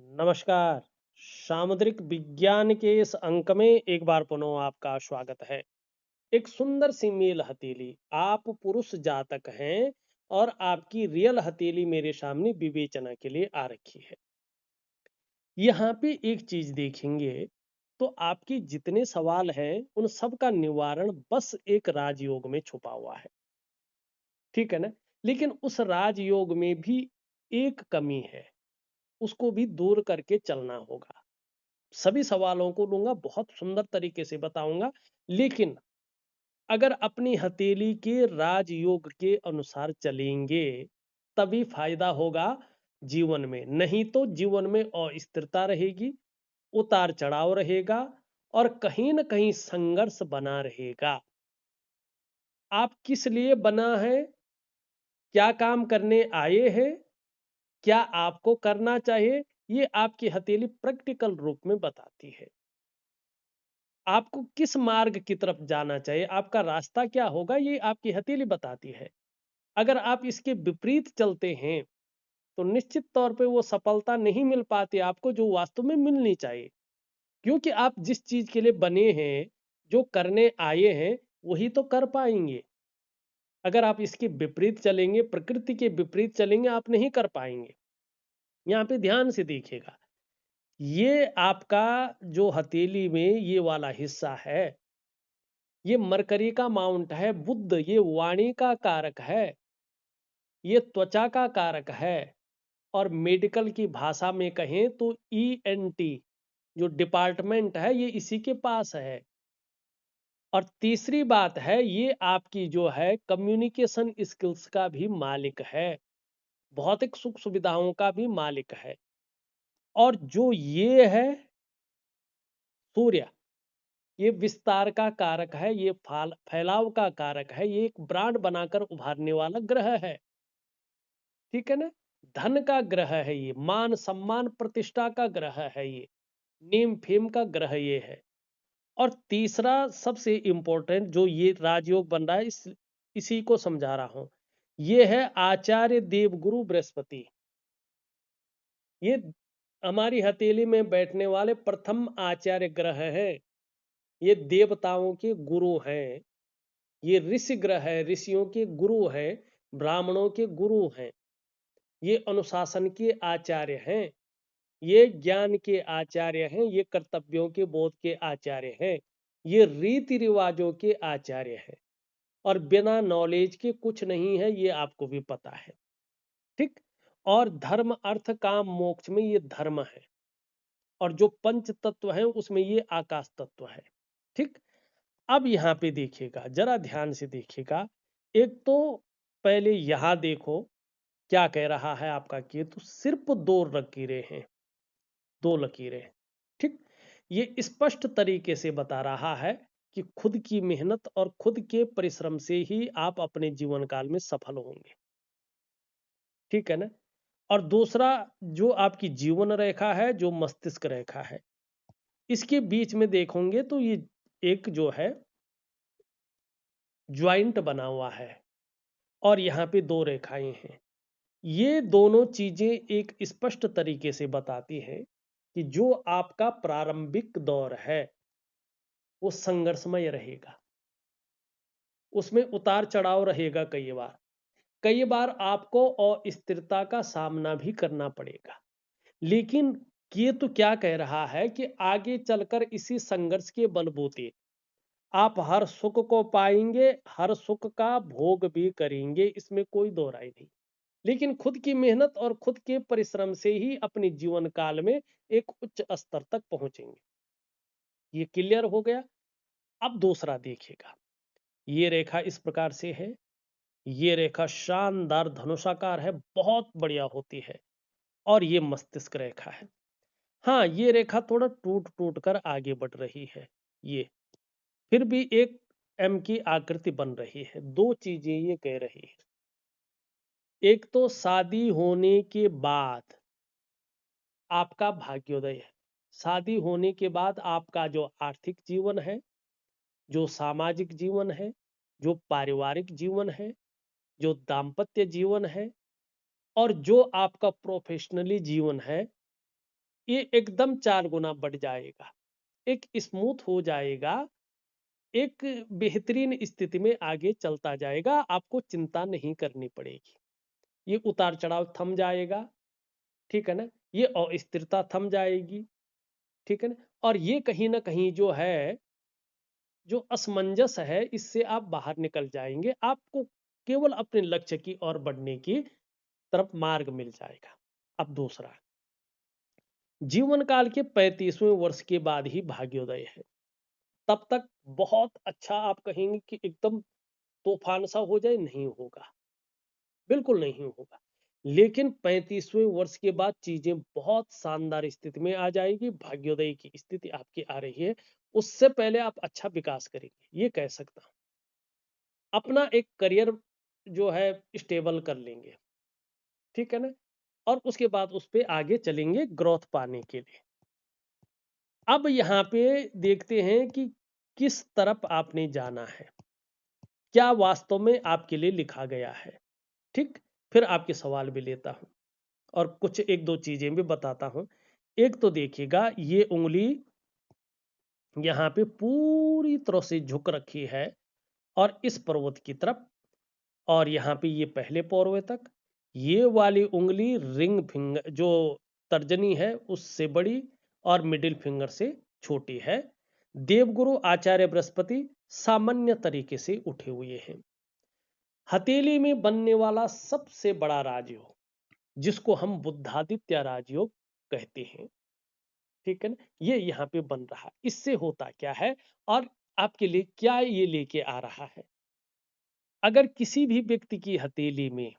नमस्कार। सामुद्रिक विज्ञान के इस अंक में एक बार पुनः आपका स्वागत है। एक सुंदर सी मेल हथेली, आप पुरुष जातक हैं और आपकी रियल हथेली मेरे सामने विवेचना के लिए आ रखी है। यहाँ पे एक चीज देखेंगे तो आपके जितने सवाल हैं उन सब का निवारण बस एक राजयोग में छुपा हुआ है। ठीक है ना? लेकिन उस राजयोग में भी एक कमी है, उसको भी दूर करके चलना होगा। सभी सवालों को लूंगा, बहुत सुंदर तरीके से बताऊंगा। लेकिन अगर अपनी हथेली के राजयोग के अनुसार चलेंगे तभी फायदा होगा जीवन में, नहीं तो जीवन में अस्थिरता रहेगी, उतार चढ़ाव रहेगा और कहीं ना कहीं संघर्ष बना रहेगा। आप किस लिए बना है, क्या काम करने आए हैं, क्या आपको करना चाहिए, ये आपकी हथेली प्रैक्टिकल रूप में बताती है। आपको किस मार्ग की तरफ जाना चाहिए, आपका रास्ता क्या होगा, ये आपकी हथेली बताती है। अगर आप इसके विपरीत चलते हैं तो निश्चित तौर पे वो सफलता नहीं मिल पाती आपको जो वास्तव में मिलनी चाहिए। क्योंकि आप जिस चीज के लिए बने हैं, जो करने आए हैं, वही तो कर पाएंगे। अगर आप इसके विपरीत चलेंगे, प्रकृति के विपरीत चलेंगे, आप नहीं कर पाएंगे। यहाँ पे ध्यान से देखिएगा, ये आपका जो हथेली में ये वाला हिस्सा है, ये मरकरी का माउंट है, बुध ये वाणी का कारक है, ये त्वचा का कारक है। और मेडिकल की भाषा में कहें तो ईएनटी जो डिपार्टमेंट है ये इसी के पास है। और तीसरी बात है, ये आपकी जो है कम्युनिकेशन स्किल्स का भी मालिक है, भौतिक सुख सुविधाओं का भी मालिक है। और जो ये है सूर्य, ये विस्तार का कारक है, ये फैलाव का कारक है, ये एक ब्रांड बनाकर उभारने वाला ग्रह है। ठीक है ना? धन का ग्रह है, ये मान सम्मान प्रतिष्ठा का ग्रह है, ये नेम फेम का ग्रह ये है। और तीसरा सबसे इंपॉर्टेंट जो ये राजयोग बन रहा है, इसी को समझा रहा हूं, ये है आचार्य देवगुरु बृहस्पति। ये हमारी हथेली में बैठने वाले प्रथम आचार्य ग्रह है। ये देवताओं के गुरु हैं, ये ऋषि ग्रह है, ऋषियों के गुरु हैं, ब्राह्मणों के गुरु हैं, ये अनुशासन के आचार्य हैं, ये ज्ञान के आचार्य हैं, ये कर्तव्यों के बोध के आचार्य हैं, ये रीति रिवाजों के आचार्य हैं। और बिना नॉलेज के कुछ नहीं है, ये आपको भी पता है। ठीक? और धर्म अर्थ काम मोक्ष में ये धर्म है, और जो पंच तत्व है उसमें ये आकाश तत्व है। ठीक? अब यहाँ पे देखिएगा, जरा ध्यान से देखिएगा। एक तो पहले यहां देखो क्या कह रहा है आपका केतु, सिर्फ दो लकीरें हैं, दो लकीरें। ठीक? ये स्पष्ट तरीके से बता रहा है कि खुद की मेहनत और खुद के परिश्रम से ही आप अपने जीवन काल में सफल होंगे। ठीक है ना? और दूसरा, जो आपकी जीवन रेखा है, जो मस्तिष्क रेखा है, इसके बीच में देखोगे तो ये एक जो है ज्वाइंट बना हुआ है, और यहाँ पे दो रेखाएं हैं। ये दोनों चीजें एक स्पष्ट तरीके से बताती हैं कि जो आपका प्रारंभिक दौर है वो संघर्षमय रहेगा, उसमें उतार चढ़ाव रहेगा। कई बार आपको अस्थिरता का सामना भी करना पड़ेगा। लेकिन ये तो क्या कह रहा है कि आगे चलकर इसी संघर्ष के बलबूते आप हर सुख को पाएंगे, हर सुख का भोग भी करेंगे, इसमें कोई दो राय नहीं। लेकिन खुद की मेहनत और खुद के परिश्रम से ही अपने जीवन काल में एक उच्च स्तर तक पहुंचेंगे। ये क्लियर हो गया? अब दूसरा देखिएगा, ये रेखा इस प्रकार से है, ये रेखा शानदार धनुषाकार है, बहुत बढ़िया होती है। और ये मस्तिष्क रेखा है। हाँ, ये रेखा थोड़ा टूट टूट कर आगे बढ़ रही है, ये फिर भी एक एम की आकृति बन रही है। दो चीजें ये कह रही है, एक तो शादी होने के बाद आपका भाग्योदय है। शादी होने के बाद आपका जो आर्थिक जीवन है, जो सामाजिक जीवन है, जो पारिवारिक जीवन है, जो दाम्पत्य जीवन है, और जो आपका प्रोफेशनली जीवन है, ये एकदम 4 गुना बढ़ जाएगा, एक स्मूथ हो जाएगा, एक बेहतरीन स्थिति में आगे चलता जाएगा, आपको चिंता नहीं करनी पड़ेगी। ये उतार चढ़ाव थम जाएगा, ठीक है ना? ये अस्थिरता थम जाएगी, ठीक है ना? और ये कहीं ना कहीं जो है, जो असमंजस है, इससे आप बाहर निकल जाएंगे, आपको केवल अपने लक्ष्य की ओर बढ़ने की तरफ मार्ग मिल जाएगा। अब दूसरा, जीवन काल के 35वें वर्ष के बाद ही भाग्योदय है। तब तक बहुत अच्छा, आप कहेंगे कि एकदम तूफान सा हो जाए, नहीं होगा, बिल्कुल नहीं होगा। लेकिन 35वें वर्ष के बाद चीजें बहुत शानदार स्थिति में आ जाएगी, भाग्योदय की स्थिति आपकी आ रही है। उससे पहले आप अच्छा विकास करेंगे, ये कह सकता हूं। अपना एक करियर जो है स्टेबल कर लेंगे, ठीक है ना? और उसके बाद उस पे आगे चलेंगे ग्रोथ पाने के लिए। अब यहाँ पे देखते हैं कि किस तरफ आपने जाना है, क्या वास्तव में आपके लिए लिखा गया है, ठीक? फिर आपके सवाल भी लेता हूं और कुछ एक दो चीजें भी बताता हूं। एक तो देखिएगा, ये उंगली यहाँ पे पूरी तरह से झुक रखी है और इस पर्वत की तरफ, और यहाँ पे ये पहले पौरवे तक। ये वाली उंगली रिंग फिंगर जो तर्जनी है उससे बड़ी और मिडिल फिंगर से छोटी है। देवगुरु आचार्य बृहस्पति सामान्य तरीके से उठे हुए हैं। हथेली में बनने वाला सबसे बड़ा राजयोग, जिसको हम बुद्धादित्य राजयोग कहते हैं, ठीक है ना, ये यहाँ पे बन रहा है। इससे होता क्या है और आपके लिए क्या ये लेके आ रहा है? अगर किसी भी व्यक्ति की हथेली में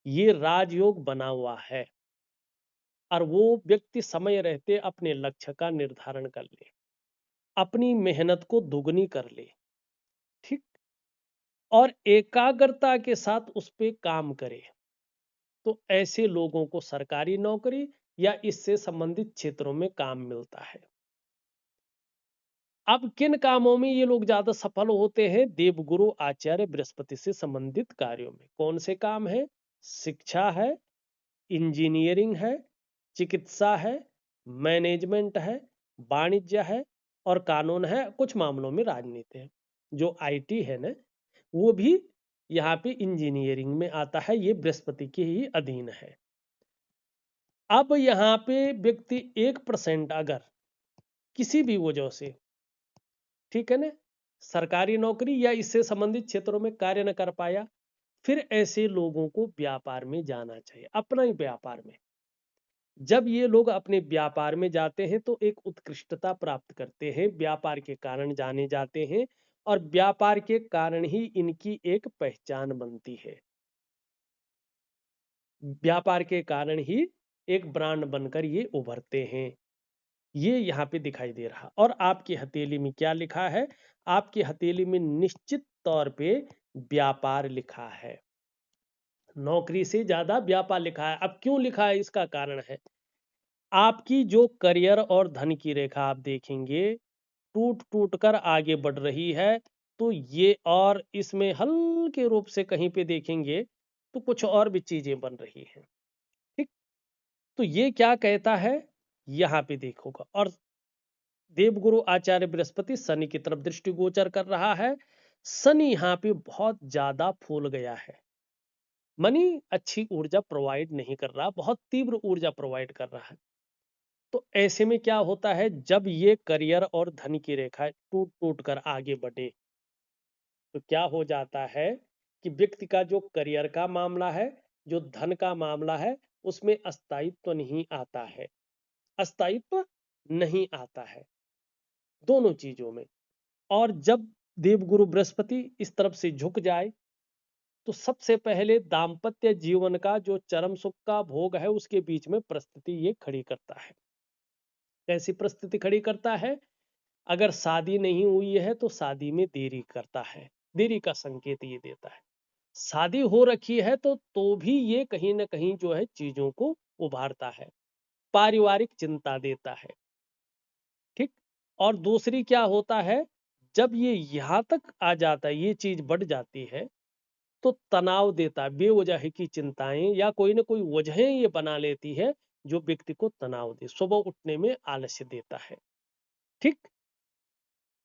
ये राजयोग बना हुआ है और वो व्यक्ति समय रहते अपने लक्ष्य का निर्धारण कर ले, अपनी मेहनत को दुगनी कर ले, ठीक, और एकाग्रता के साथ उस पे काम करे, तो ऐसे लोगों को सरकारी नौकरी या इससे संबंधित क्षेत्रों में काम मिलता है। अब किन कामों में ये लोग ज्यादा सफल होते हैं? देवगुरु आचार्य बृहस्पति से संबंधित कार्यों में। कौन से काम है? शिक्षा है, इंजीनियरिंग है, चिकित्सा है, मैनेजमेंट है, वाणिज्य है और कानून है, कुछ मामलों में राजनीति है। जो आईटी है ना, वो भी यहाँ पे इंजीनियरिंग में आता है, ये बृहस्पति के ही अधीन है। अब यहाँ पे व्यक्ति 1% अगर किसी भी वजह से, ठीक है ना, सरकारी नौकरी या इससे संबंधित क्षेत्रों में कार्य न कर पाया, फिर ऐसे लोगों को व्यापार में जाना चाहिए, अपना ही व्यापार में। जब ये लोग अपने व्यापार में जाते हैं तो एक उत्कृष्टता प्राप्त करते हैं, व्यापार के कारण जाने जाते हैं और व्यापार के कारण ही इनकी एक पहचान बनती है। व्यापार के कारण ही एक ब्रांड बनकर ये उभरते हैं। ये यहाँ पे दिखाई दे रहा। और आपकी हथेली में क्या लिखा है? आपकी हथेली में निश्चित तौर पे व्यापार लिखा है, नौकरी से ज्यादा व्यापार लिखा है। अब क्यों लिखा है, इसका कारण है, आपकी जो करियर और धन की रेखा आप देखेंगे टूट टूट कर आगे बढ़ रही है, तो ये, और इसमें हल्के रूप से कहीं पे देखेंगे तो कुछ और भी चीजें बन रही हैं, ठीक। तो ये क्या कहता है, यहाँ पे देखोगा, और देवगुरु आचार्य बृहस्पति शनि की तरफ दृष्टि गोचर कर रहा है। शनि यहाँ पे बहुत ज्यादा फूल गया है, मनी अच्छी ऊर्जा प्रोवाइड नहीं कर रहा, बहुत तीव्र ऊर्जा प्रोवाइड कर रहा है। तो ऐसे में क्या होता है, जब ये करियर और धन की रेखा टूट टूट कर आगे बढ़े, तो क्या हो जाता है कि व्यक्ति का जो करियर का मामला है, जो धन का मामला है, उसमें अस्थायित्व नहीं आता है, अस्थायित्व नहीं आता है दोनों चीजों में। और जब देवगुरु बृहस्पति इस तरफ से झुक जाए, तो सबसे पहले दाम्पत्य जीवन का जो चरम सुख का भोग है, उसके बीच में परिस्थिति ये खड़ी करता है। कैसी परिस्थिति खड़ी करता है? अगर शादी नहीं हुई है तो शादी में देरी करता है, देरी का संकेत ये देता है। शादी हो रखी है तो भी ये कहीं ना कहीं जो है चीजों को उभारता है, पारिवारिक चिंता देता है, ठीक। और दूसरी क्या होता है, जब ये यहां तक आ जाता है, ये चीज बढ़ जाती है, तो तनाव देता है, बेवजह की चिंताएं या कोई ना कोई वजहें ये बना लेती है, जो व्यक्ति को तनाव दे, सुबह उठने में आलस्य देता है। ठीक,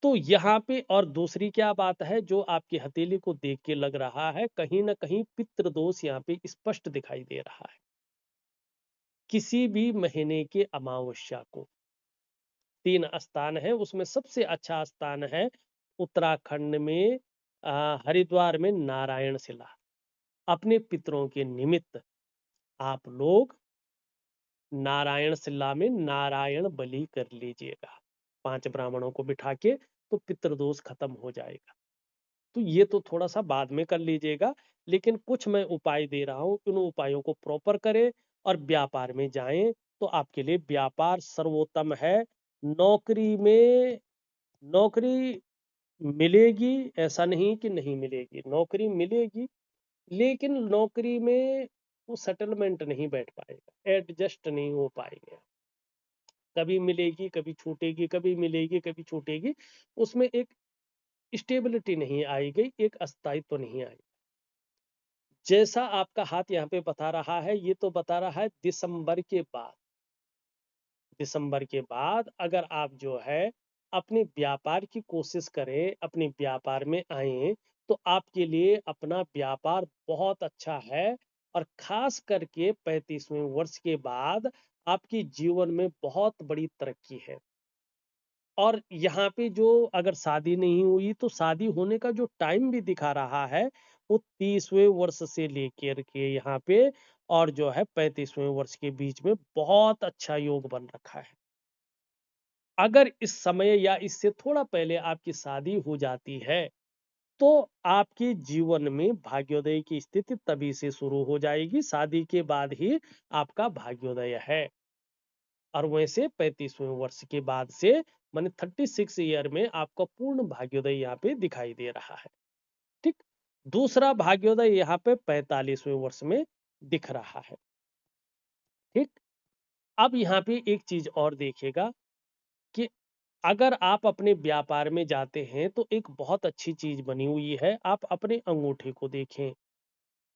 तो यहाँ पे और दूसरी क्या बात है, जो आपकी हथेली को देख के लग रहा है कहीं ना कहीं पितृ दोष यहाँ पे स्पष्ट दिखाई दे रहा है। किसी भी महीने के अमावस्या को 3 स्थान है, उसमें सबसे अच्छा स्थान है उत्तराखंड में हरिद्वार में नारायण शिला। अपने पितरों के निमित्त आप लोग नारायण शिला में नारायण बलि कर लीजिएगा 5 ब्राह्मणों को बिठा के, तो पितृदोष खत्म हो जाएगा। तो ये तो थोड़ा सा बाद में कर लीजिएगा, लेकिन कुछ मैं उपाय दे रहा हूँ, उन उपायों को प्रॉपर करें और व्यापार में जाएं तो आपके लिए व्यापार सर्वोत्तम है। नौकरी में नौकरी मिलेगी, ऐसा नहीं कि नहीं मिलेगी, नौकरी मिलेगी, लेकिन नौकरी में वो सेटलमेंट नहीं बैठ पाएगा, एडजस्ट नहीं हो पाएंगे। कभी मिलेगी कभी छूटेगी, कभी मिलेगी कभी छूटेगी, उसमें एक स्टेबिलिटी नहीं आएगी, एक अस्थायित्व नहीं आएगा। जैसा आपका हाथ यहाँ पे बता रहा है, ये तो बता रहा है दिसंबर के बाद। दिसंबर के बाद अगर आप जो है अपने व्यापार की कोशिश करें, अपने व्यापार में आए, तो आपके लिए अपना व्यापार बहुत अच्छा है। और खास करके 35वें वर्ष के बाद आपकी जीवन में बहुत बड़ी तरक्की है। और यहाँ पे जो अगर शादी नहीं हुई तो शादी होने का जो टाइम भी दिखा रहा है वो 30वें वर्ष से लेकर के यहाँ पे और जो है 35वें वर्ष के बीच में बहुत अच्छा योग बन रखा है। अगर इस समय या इससे थोड़ा पहले आपकी शादी हो जाती है तो आपके जीवन में भाग्योदय की स्थिति तभी से शुरू हो जाएगी, शादी के बाद ही आपका भाग्योदय है। और वैसे 35वें वर्ष के बाद से माने 36 ईयर में आपका पूर्ण भाग्योदय यहाँ पे दिखाई दे रहा है। ठीक, दूसरा भाग्योदय यहाँ पे 45वें वर्ष में दिख रहा है। ठीक, अब यहाँ पे एक चीज और देखिएगा कि अगर आप अपने व्यापार में जाते हैं तो एक बहुत अच्छी चीज बनी हुई है, आप अपने अंगूठे को देखें,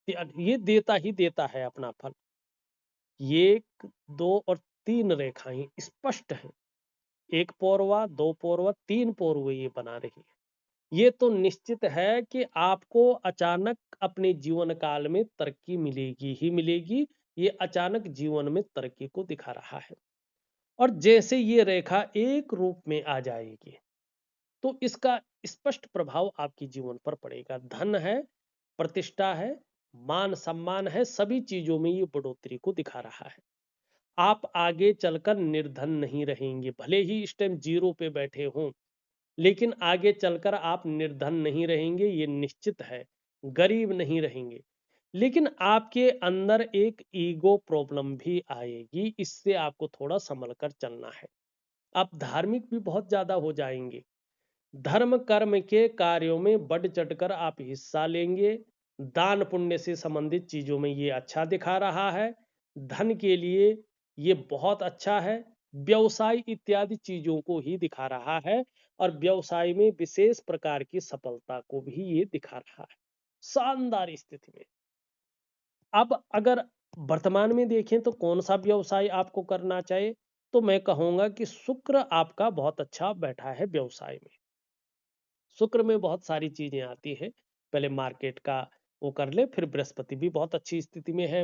ये देता ही देता है अपना फल। ये 2 और 3 रेखाएं स्पष्ट हैं, 1 पौरवा 2 पौरवा 3 पौरवे ये बना रही है। ये तो निश्चित है कि आपको अचानक अपने जीवन काल में तरक्की मिलेगी ही मिलेगी। ये अचानक जीवन में तरक्की को दिखा रहा है। और जैसे ये रेखा एक रूप में आ जाएगी तो इसका स्पष्ट प्रभाव आपके जीवन पर पड़ेगा। धन है, प्रतिष्ठा है, मान सम्मान है, सभी चीजों में ये बढ़ोतरी को दिखा रहा है। आप आगे चलकर निर्धन नहीं रहेंगे, भले ही इस टाइम 0 पे बैठे हों, लेकिन आगे चलकर आप निर्धन नहीं रहेंगे, ये निश्चित है। गरीब नहीं रहेंगे, लेकिन आपके अंदर एक ईगो प्रॉब्लम भी आएगी, इससे आपको थोड़ा संभल कर चलना है। आप धार्मिक भी बहुत ज्यादा हो जाएंगे, धर्म कर्म के कार्यों में बढ़ चढ़कर आप हिस्सा लेंगे। दान पुण्य से संबंधित चीजों में ये अच्छा दिखा रहा है। धन के लिए ये बहुत अच्छा है। व्यवसाय इत्यादि चीजों को ही दिखा रहा है और व्यवसाय में विशेष प्रकार की सफलता को भी ये दिखा रहा है शानदार स्थिति में। अब अगर वर्तमान में देखें तो कौन सा व्यवसाय आपको करना चाहिए, तो मैं कहूंगा कि शुक्र आपका बहुत अच्छा बैठा है व्यवसाय में। शुक्र में बहुत सारी चीजें आती है, पहले मार्केट का वो कर ले, फिर बृहस्पति भी बहुत अच्छी स्थिति में है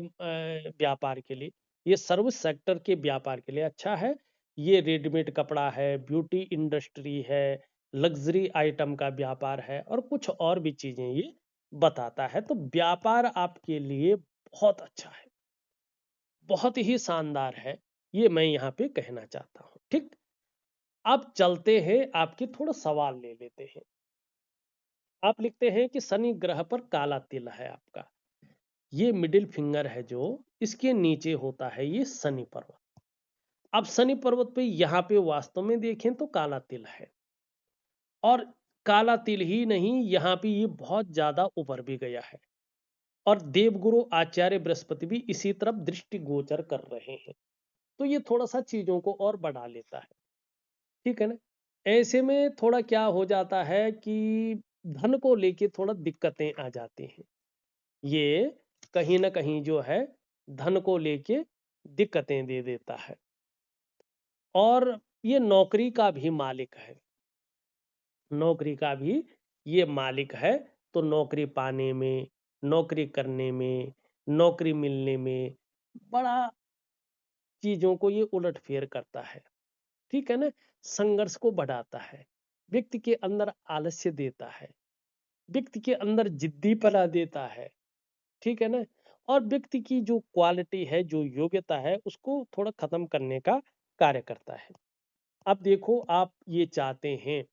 व्यापार के लिए। ये सर्विस सेक्टर के व्यापार के लिए अच्छा है। ये रेडीमेड कपड़ा है, ब्यूटी इंडस्ट्री है, लग्जरी आइटम का व्यापार है और कुछ और भी चीजें ये बताता है। तो व्यापार आपके लिए बहुत अच्छा है, बहुत ही शानदार है, ये मैं यहाँ पे कहना चाहता हूँ। ठीक, अब चलते हैं, आपके थोड़ा सवाल ले लेते हैं। आप लिखते हैं कि शनि ग्रह पर काला तिल है आपका, ये मिडिल फिंगर है जो इसके नीचे होता है, ये शनि पर्वत। अब शनि पर्वत पे यहाँ पे वास्तव में देखें तो काला तिल है, और काला तिल ही नहीं, यहाँ पे ये बहुत ज्यादा उभर भी गया है। और देवगुरु आचार्य बृहस्पति भी इसी तरफ दृष्टि गोचर कर रहे हैं, तो ये थोड़ा सा चीजों को और बढ़ा लेता है। ठीक है ना। ऐसे में थोड़ा क्या हो जाता है कि धन को लेके थोड़ा दिक्कतें आ जाती हैं। ये कहीं ना कहीं जो है धन को लेके दिक्कतें दे देता है। और ये नौकरी का भी मालिक है, नौकरी का भी ये मालिक है। तो नौकरी पाने में, नौकरी करने में, नौकरी मिलने में बड़ा चीजों को ये उलटफेर करता है। ठीक है ना? संघर्ष को बढ़ाता है, व्यक्ति के अंदर आलस्य देता है, व्यक्ति के अंदर जिद्दीपना देता है। ठीक है ना? और व्यक्ति की जो क्वालिटी है, जो योग्यता है, उसको थोड़ा खत्म करने का कार्य करता है। अब देखो, आप ये चाहते हैं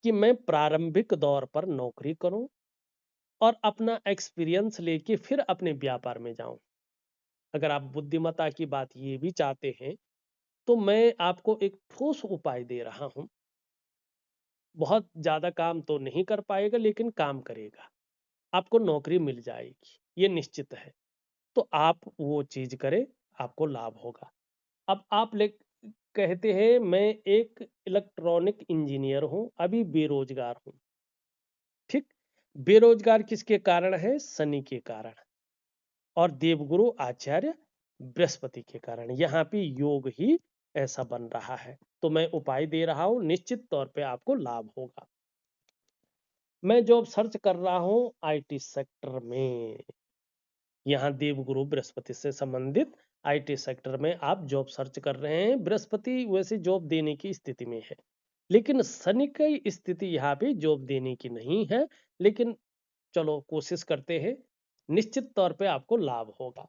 कि मैं प्रारंभिक दौर पर नौकरी करूं और अपना एक्सपीरियंस लेके फिर अपने व्यापार में जाऊं। अगर आप बुद्धिमत्ता की बात ये भी चाहते हैं, तो मैं आपको एक ठोस उपाय दे रहा हूं। बहुत ज्यादा काम तो नहीं कर पाएगा, लेकिन काम करेगा, आपको नौकरी मिल जाएगी, ये निश्चित है। तो आप वो चीज करें, आपको लाभ होगा। अब आप ले कहते हैं मैं एक इलेक्ट्रॉनिक इंजीनियर हूं, अभी बेरोजगार हूं। ठीक, बेरोजगार किसके कारण है? शनि के कारण और देवगुरु आचार्य बृहस्पति के कारण। यहाँ पे योग ही ऐसा बन रहा है। तो मैं उपाय दे रहा हूं, निश्चित तौर पे आपको लाभ होगा। मैं जॉब सर्च कर रहा हूं आईटी सेक्टर में। यहाँ देवगुरु बृहस्पति से संबंधित आईटी सेक्टर में आप जॉब सर्च कर रहे हैं। बृहस्पति वैसे जॉब देने की स्थिति में है, लेकिन शनि की स्थिति यहाँ पे जॉब देने की नहीं है। लेकिन चलो कोशिश करते हैं, निश्चित तौर पे आपको लाभ होगा।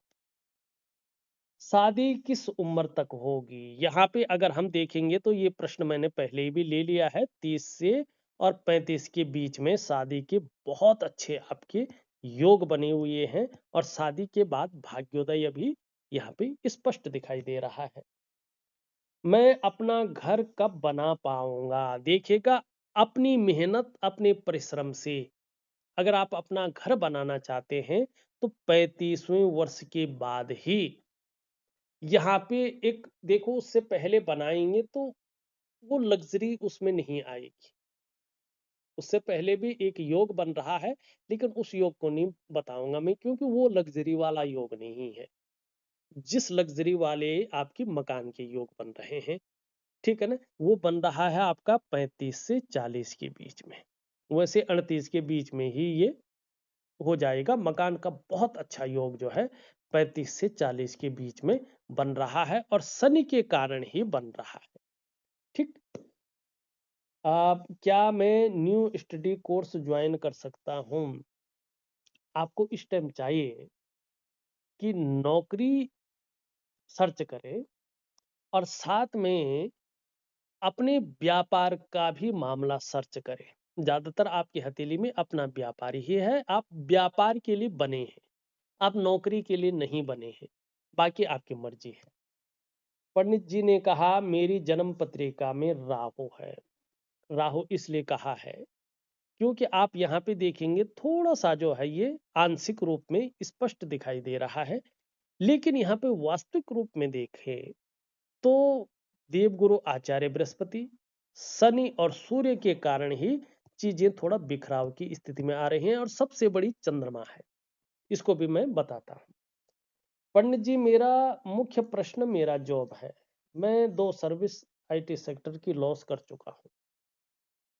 शादी किस उम्र तक होगी? यहाँ पे अगर हम देखेंगे तो ये प्रश्न मैंने पहले ही भी ले लिया है। 30 से और 35 के बीच में शादी के बहुत अच्छे आपके योग बने हुए हैं और शादी के बाद भाग्योदय अभी यहाँ पे स्पष्ट दिखाई दे रहा है। मैं अपना घर कब बना पाऊंगा? देखिएगा, अपनी मेहनत, अपने परिश्रम से अगर आप अपना घर बनाना चाहते हैं तो 35वें वर्ष के बाद ही यहाँ पे एक देखो, उससे पहले बनाएंगे तो वो लग्जरी उसमें नहीं आएगी। उससे पहले भी एक योग बन रहा है, लेकिन उस योग को नहीं बताऊंगा मैं, क्योंकि वो लग्जरी वाला योग नहीं है। जिस लग्जरी वाले आपकी मकान के योग बन रहे हैं, ठीक है ना, वो बन रहा है आपका 35 से 40 के बीच में। वैसे 38 के बीच में ही ये हो जाएगा। मकान का बहुत अच्छा योग जो है 35 से 40 के बीच में बन रहा है और शनि के कारण ही बन रहा है। ठीक, आप क्या मैं न्यू स्टडी कोर्स ज्वाइन कर सकता हूं? आपको इस टाइम चाहिए कि नौकरी सर्च करें और साथ में अपने व्यापार का भी मामला सर्च करें। ज्यादातर आपकी हथेली में अपना व्यापार ही है, आप व्यापार के लिए बने हैं, आप नौकरी के लिए नहीं बने हैं। बाकी आपकी मर्जी है। पंडित जी ने कहा मेरी जन्म पत्रिका में राहु है। राहु इसलिए कहा है क्योंकि आप यहाँ पे देखेंगे थोड़ा सा जो है ये आंशिक रूप में स्पष्ट दिखाई दे रहा है, लेकिन यहाँ पे वास्तविक रूप में देखें तो देवगुरु आचार्य बृहस्पति, शनि और सूर्य के कारण ही चीजें थोड़ा बिखराव की स्थिति में आ रही हैं और सबसे बड़ी चंद्रमा है। इसको भी मैं बताता हूँ। पंडित जी, मेरा मुख्य प्रश्न मेरा जॉब है। मैं 2 सर्विस आईटी सेक्टर की लॉस कर चुका हूँ।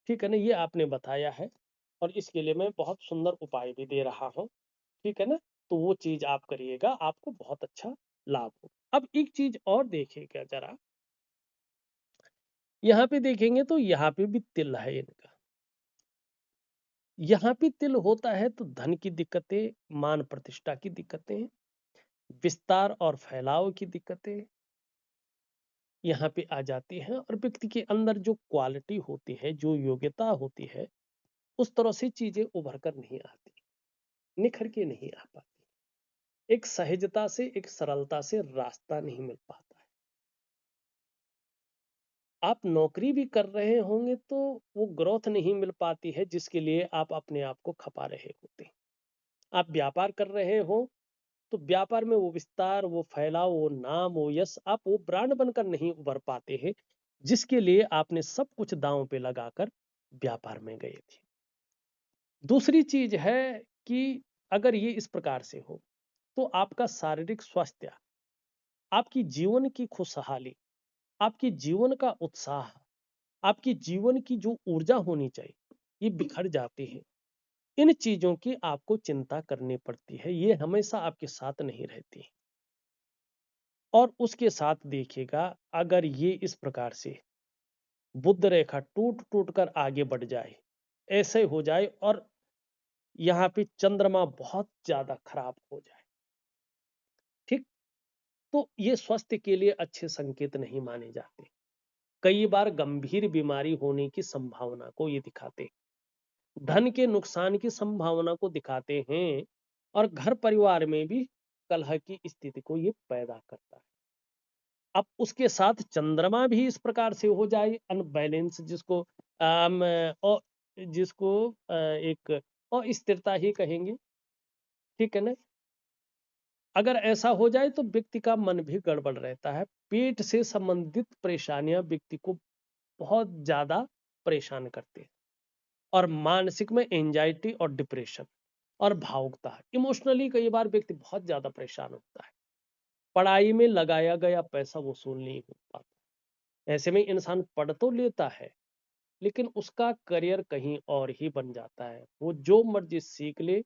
ठीक है ना, ये आपने बताया है और इसके लिए मैं बहुत सुंदर उपाय भी दे रहा हूँ। ठीक है ना, तो वो चीज आप करिएगा, आपको बहुत अच्छा लाभ हो। अब एक चीज और देखिएगा जरा, यहाँ पे देखेंगे तो यहाँ पे भी तिल है इनका। यहाँ पे तिल होता है तो धन की दिक्कतें, मान प्रतिष्ठा की दिक्कतें, विस्तार और फैलाव की दिक्कतें यहाँ पे आ जाती हैं और व्यक्ति के अंदर जो क्वालिटी होती है, जो योग्यता होती है, उस तरह से चीजें उभर कर नहीं आती, निखर के नहीं आ पाती। एक सहजता से, एक सरलता से रास्ता नहीं मिल पाता है। आप नौकरी भी कर रहे होंगे तो वो ग्रोथ नहीं मिल पाती है जिसके लिए आप अपने आप को खपा रहे होते हैं। आप व्यापार कर रहे हो तो व्यापार में वो विस्तार, वो फैलाव, वो नाम, वो यश, आप वो ब्रांड बनकर नहीं उभर पाते हैं जिसके लिए आपने सब कुछ दांव पे लगाकर व्यापार में गए थे। दूसरी चीज है कि अगर ये इस प्रकार से हो तो आपका शारीरिक स्वास्थ्य आपकी जीवन की खुशहाली, आपकी जीवन का उत्साह, आपकी जीवन की जो ऊर्जा होनी चाहिए, ये बिखर जाती है। इन चीजों की आपको चिंता करनी पड़ती है, ये हमेशा आपके साथ नहीं रहती। और उसके साथ देखिएगा, अगर ये इस प्रकार से बुद्ध रेखा टूट टूट कर आगे बढ़ जाए, ऐसे हो जाए और यहाँ पे चंद्रमा बहुत ज्यादा खराब हो जाए, ठीक, तो ये स्वास्थ्य के लिए अच्छे संकेत नहीं माने जाते। कई बार गंभीर बीमारी होने की संभावना को ये दिखाते हैं, धन के नुकसान की संभावना को दिखाते हैं, और घर परिवार में भी कलह की स्थिति को ये पैदा करता है। अब उसके साथ चंद्रमा भी इस प्रकार से हो जाए अनबैलेंस, जिसको अम, अ, जिसको एक अस्थिरता ही कहेंगे, ठीक है ना। अगर ऐसा हो जाए तो व्यक्ति का मन भी गड़बड़ रहता है, पेट से संबंधित परेशानियां व्यक्ति को बहुत ज्यादा परेशान करते हैं, और मानसिक में एंजाइटी और डिप्रेशन और भावुकता, इमोशनली कई बार व्यक्ति बहुत ज्यादा परेशान होता है। पढ़ाई में लगाया गया पैसा वसूल नहीं हो पाता, ऐसे में इंसान पढ़ तो लेता है, लेकिन उसका करियर कहीं और ही बन जाता है। वो जो मर्जी सीख ले,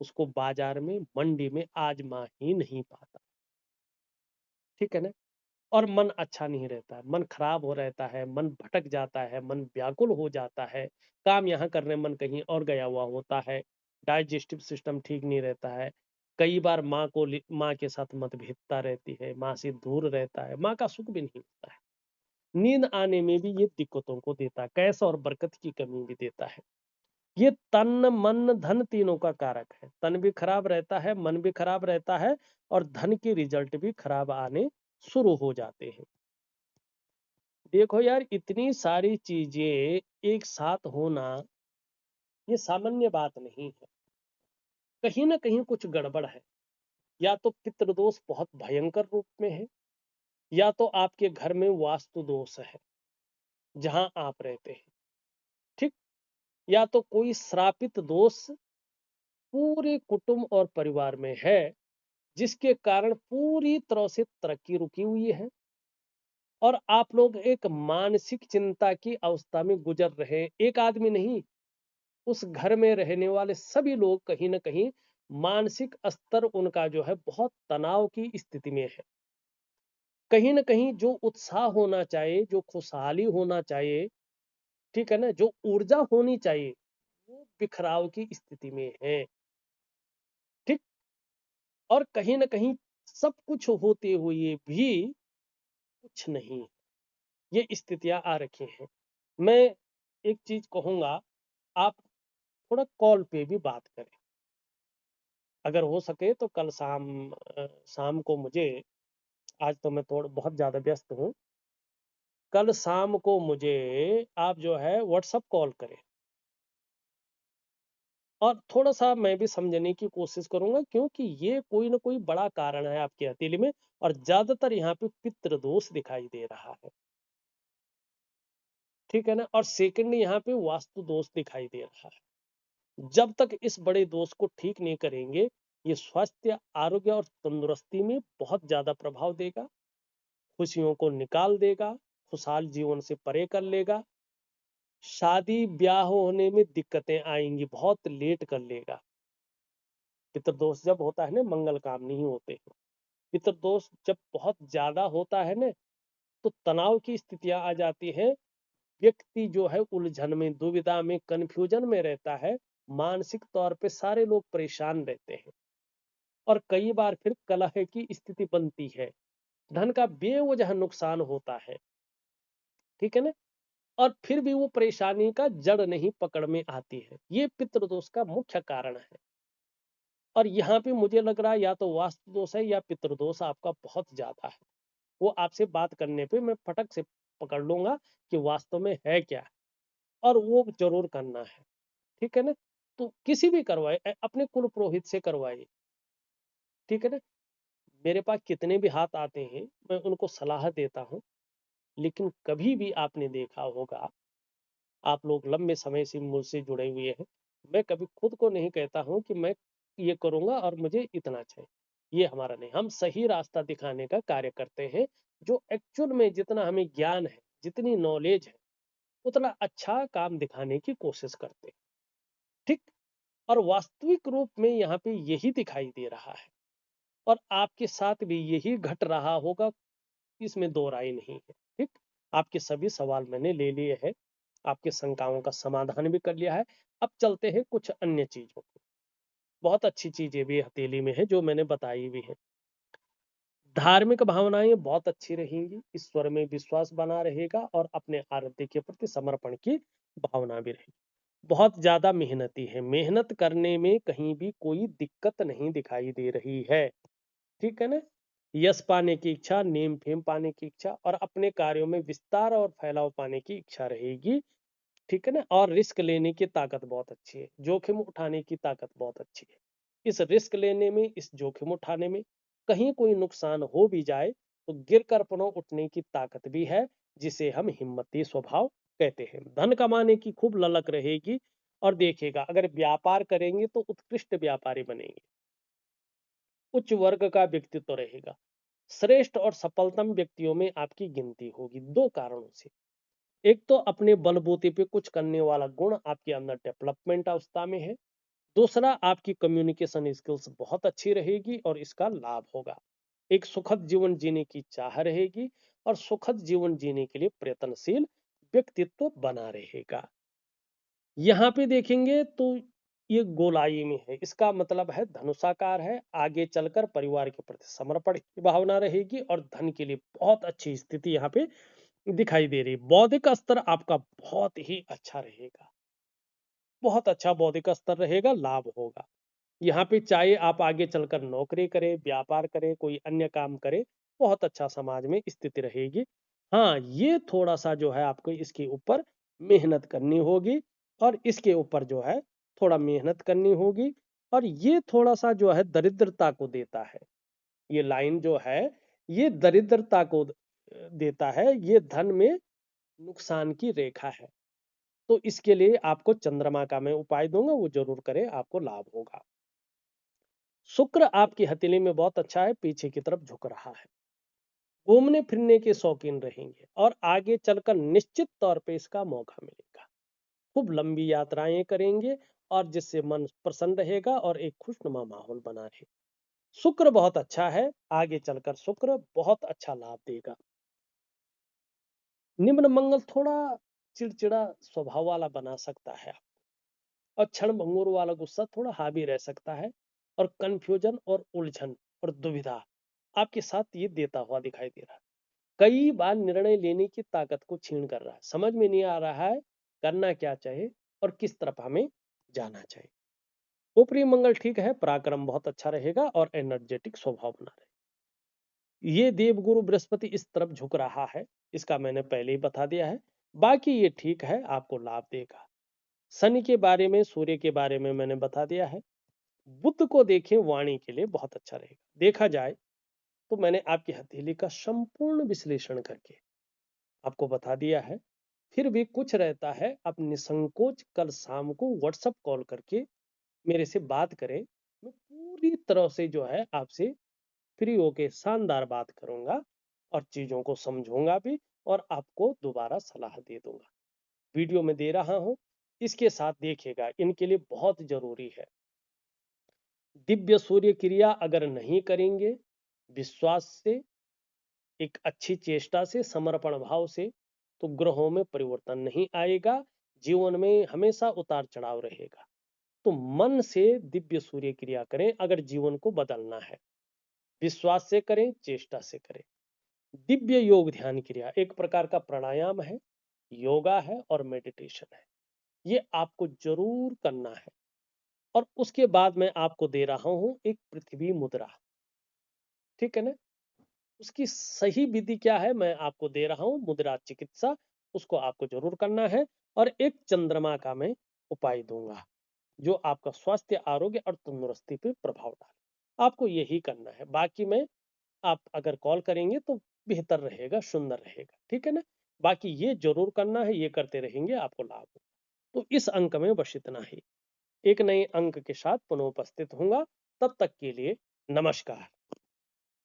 उसको बाजार में मंडी में आजमा ही नहीं पाता, ठीक है ना। और मन अच्छा नहीं रहता है, मन खराब हो रहता है, मन भटक जाता है, मन व्याकुल हो जाता है, काम यहाँ करने मन कहीं और गया हुआ होता है, डाइजेस्टिव सिस्टम ठीक नहीं रहता है। कई बार माँ के साथ मतभेदता रहती है, माँ से दूर रहता है, माँ का सुख भी नहीं होता है। नींद आने में भी ये दिक्कतों को देता है, कैश और बरकत की कमी भी देता है। ये तन मन धन तीनों का कारक है, तन भी खराब रहता है, मन भी खराब रहता है, और धन के रिजल्ट भी खराब आने शुरू हो जाते हैं। देखो यार, इतनी सारी चीजें एक साथ होना ये सामान्य बात नहीं है, कहीं ना कहीं कुछ गड़बड़ है। या तो पितृदोष बहुत भयंकर रूप में है, या तो आपके घर में वास्तु दोष है जहां आप रहते हैं, ठीक, या तो कोई श्रापित दोष पूरे कुटुंब और परिवार में है, जिसके कारण पूरी तरह से तरक्की रुकी हुई है, और आप लोग एक मानसिक चिंता की अवस्था में गुजर रहे हैं। एक आदमी नहीं, उस घर में रहने वाले सभी लोग कहीं ना कहीं मानसिक स्तर उनका जो है बहुत तनाव की स्थिति में है। कहीं ना कहीं जो उत्साह होना चाहिए, जो खुशहाली होना चाहिए, ठीक है ना, जो ऊर्जा होनी चाहिए, वो बिखराव की स्थिति में है, ठीक। और कहीं ना कहीं सब कुछ होते हुए भी कुछ नहीं, ये स्थितियां आ रखी हैं। मैं एक चीज कहूंगा, आप थोड़ा कॉल पे भी बात करें, अगर हो सके तो कल शाम को मुझे, आज तो मैं थोड़ा बहुत ज्यादा व्यस्त हूँ, कल शाम को मुझे आप जो है व्हाट्सअप कॉल करें, और थोड़ा सा मैं भी समझने की कोशिश करूंगा, क्योंकि ये कोई ना कोई बड़ा कारण है आपके हथेली में, और ज्यादातर यहाँ पे पितृ दोष दिखाई दे रहा है, ठीक है ना। और सेकंड यहाँ पे वास्तु दोष दिखाई दे रहा है। जब तक इस बड़े दोष को ठीक नहीं करेंगे, ये स्वास्थ्य, आरोग्य और तंदुरुस्ती में बहुत ज्यादा प्रभाव देगा, खुशियों को निकाल देगा, खुशहाल जीवन से परे कर लेगा, शादी ब्याह होने में दिक्कतें आएंगी, बहुत लेट कर लेगा। पितृदोष जब होता है ना, मंगल काम नहीं होते हैं। पितृदोष जब बहुत ज्यादा होता है ना, तो तनाव की स्थितियां आ जाती हैं, व्यक्ति जो है उलझन में, दुविधा में, कंफ्यूजन में रहता है, मानसिक तौर पे सारे लोग परेशान रहते हैं, और कई बार फिर कलह की स्थिति बनती है, धन का बेवजह नुकसान होता है, ठीक है ना। और फिर भी वो परेशानी का जड़ नहीं पकड़ में आती है, ये पितृदोष का मुख्य कारण है। और यहाँ पे मुझे लग रहा है या तो वास्तु दोष है या पितृदोष आपका बहुत ज्यादा है। वो आपसे बात करने पे मैं फटक से पकड़ लूंगा कि वास्तव में है क्या, और वो जरूर करना है, ठीक है ना। तो किसी भी करवाए, अपने कुल पुरोहित से करवाइए, ठीक है ना। मेरे पास कितने भी हाथ आते हैं, मैं उनको सलाह देता हूँ, लेकिन कभी भी आपने देखा होगा, आप लोग लंबे समय से मुझसे जुड़े हुए हैं, मैं कभी खुद को नहीं कहता हूँ कि मैं ये करूंगा और मुझे इतना चाहिए। ये हमारा नहीं, हम सही रास्ता दिखाने का कार्य करते हैं, जो एक्चुअल में जितना हमें ज्ञान है, जितनी नॉलेज है, उतना अच्छा काम दिखाने की कोशिश करते हैं। ठीक। और वास्तविक रूप में यहाँ पे यही दिखाई दे रहा है, और आपके साथ भी यही घट रहा होगा, इसमें दो राय नहीं है। ठीक। आपके सभी सवाल मैंने ले लिए हैं, आपके शंकाओं का समाधान भी कर लिया है। अब चलते हैं कुछ अन्य चीजों पे। बहुत अच्छी चीजें भी हथेली में है जो मैंने बताई भी है। धार्मिक भावनाएं बहुत अच्छी रहेंगी, ईश्वर में विश्वास बना रहेगा और अपने आराध्य के प्रति समर्पण की भावना भी रहेगी। बहुत ज्यादा मेहनती है, मेहनत करने में कहीं भी कोई दिक्कत नहीं दिखाई दे रही है। ठीक है ना। यश पाने की इच्छा, नेम फेम पाने की इच्छा और अपने कार्यों में विस्तार और फैलाव पाने की इच्छा रहेगी। ठीक है ना। और रिस्क लेने की ताकत बहुत अच्छी है, जोखिम उठाने की ताकत बहुत अच्छी है। इस रिस्क लेने में, इस जोखिम उठाने में कहीं कोई नुकसान हो भी जाए तो गिर कर पुनः उठने की ताकत भी है, जिसे हम हिम्मती स्वभाव कहते हैं। धन कमाने की खूब ललक रहेगी, और देखिएगा अगर व्यापार करेंगे तो उत्कृष्ट व्यापारी बनेंगे, उच्च वर्ग का व्यक्तित्व रहेगा, श्रेष्ठ और सफलतम व्यक्तियों में आपकी गिनती होगी। दो कारणों से, एक तो अपने बलबूते पे कुछ करने वाला गुण आपके अंदर डेवलपमेंट अवस्था में है, दूसरा आपकी कम्युनिकेशन स्किल्स बहुत अच्छी रहेगी और इसका लाभ होगा। एक सुखद जीवन जीने की चाह रहेगी और सुखद जीवन जीने के लिए प्रयत्नशील व्यक्तित्व बना रहेगा। यहाँ पे देखेंगे तो ये गोलाई में है, इसका मतलब है धनुषाकार है। आगे चलकर परिवार के प्रति समर्पण की भावना रहेगी और धन के लिए बहुत अच्छी स्थिति यहाँ पे दिखाई दे रही। बौद्धिक स्तर आपका बहुत ही अच्छा रहेगा, बहुत अच्छा बौद्धिक स्तर रहेगा, लाभ होगा। यहाँ पे चाहे आप आगे चलकर नौकरी करें, व्यापार करें, कोई अन्य काम करें, बहुत अच्छा समाज में स्थिति रहेगी। हाँ, ये थोड़ा सा जो है आपको इसके ऊपर मेहनत करनी होगी, और इसके ऊपर जो है थोड़ा मेहनत करनी होगी, और ये थोड़ा सा जो है दरिद्रता को देता है। ये लाइन जो है ये दरिद्रता को देता है, ये धन में नुकसान की रेखा है। तो इसके लिए आपको चंद्रमा का मैं उपाय दूंगा, वो जरूर करें, आपको लाभ होगा। शुक्र आपकी हथेली में बहुत अच्छा है, पीछे की तरफ झुक रहा है। घूमने फिरने के शौकीन रहेंगे और आगे चलकर निश्चित तौर पे इसका मौका मिलेगा। खूब लंबी यात्राएं करेंगे, और जिससे मन प्रसन्न रहेगा और एक खुशनुमा माहौल बना रहे। शुक्र बहुत अच्छा है, आगे चलकर शुक्र बहुत अच्छा लाभ देगा। निम्न मंगल थोड़ा चिड़चिड़ा स्वभाव वाला बना सकता है, और क्षण भंगुर वाला गुस्सा थोड़ा हावी रह सकता है, और कंफ्यूजन और उलझन और दुविधा आपके साथ ये देता हुआ दिखाई दे रहा है। कई बार निर्णय लेने की ताकत को छीन कर रहा है, समझ में नहीं आ रहा है करना क्या चाहिए और किस तरफ हमें जाना चाहिए। ऊपरी मंगल ठीक है, पराक्रम बहुत अच्छा रहेगा और एनर्जेटिक स्वभाव बना रहे। ये देवगुरु बृहस्पति इस तरफ झुक रहा है, इसका मैंने पहले ही बता दिया है। बाकी ये ठीक है, आपको लाभ देगा। शनि के बारे में, सूर्य के बारे में मैंने बता दिया है। बुध को देखें, वाणी के लिए बहुत अच्छा रहेगा। देखा जाए तो मैंने आपकी हथेली का संपूर्ण विश्लेषण करके आपको बता दिया है। फिर भी कुछ रहता है, आप निसंकोच कल शाम को व्हाट्सएप कॉल करके मेरे से बात करें। मैं पूरी तरह से जो है आपसे फ्री होके शानदार बात करूंगा, और चीजों को समझूंगा भी, और आपको दोबारा सलाह दे दूंगा। वीडियो में दे रहा हूं, इसके साथ देखिएगा, इनके लिए बहुत जरूरी है। दिव्य सूर्य क्रिया अगर नहीं करेंगे, विश्वास से, एक अच्छी चेष्टा से, समर्पण भाव से, तो ग्रहों में परिवर्तन नहीं आएगा। जीवन में हमेशा उतार चढ़ाव रहेगा। तो मन से दिव्य सूर्य क्रिया करें अगर जीवन को बदलना है। विश्वास से करें, चेष्टा से करें। दिव्य योग ध्यान क्रिया एक प्रकार का प्राणायाम है, योगा है और मेडिटेशन है। ये आपको जरूर करना है। और उसके बाद मैं आपको दे रहा हूं एक पृथ्वी मुद्रा। ठीक है ना। उसकी सही विधि क्या है मैं आपको दे रहा हूं, मुद्रा चिकित्सा, उसको आपको जरूर करना है। और एक चंद्रमा का मैं उपाय दूंगा, जो आपका स्वास्थ्य, आरोग्य और तंदुरुस्ती पे प्रभाव डाले। आपको यही करना है। बाकी में आप अगर कॉल करेंगे तो बेहतर रहेगा, सुंदर रहेगा। ठीक है ना। बाकी ये जरूर करना है, ये करते रहेंगे आपको लाभ होगा। तो इस अंक में बस इतना ही। एक नए अंक के साथ पुनः उपस्थित होऊंगा, तब तक के लिए नमस्कार।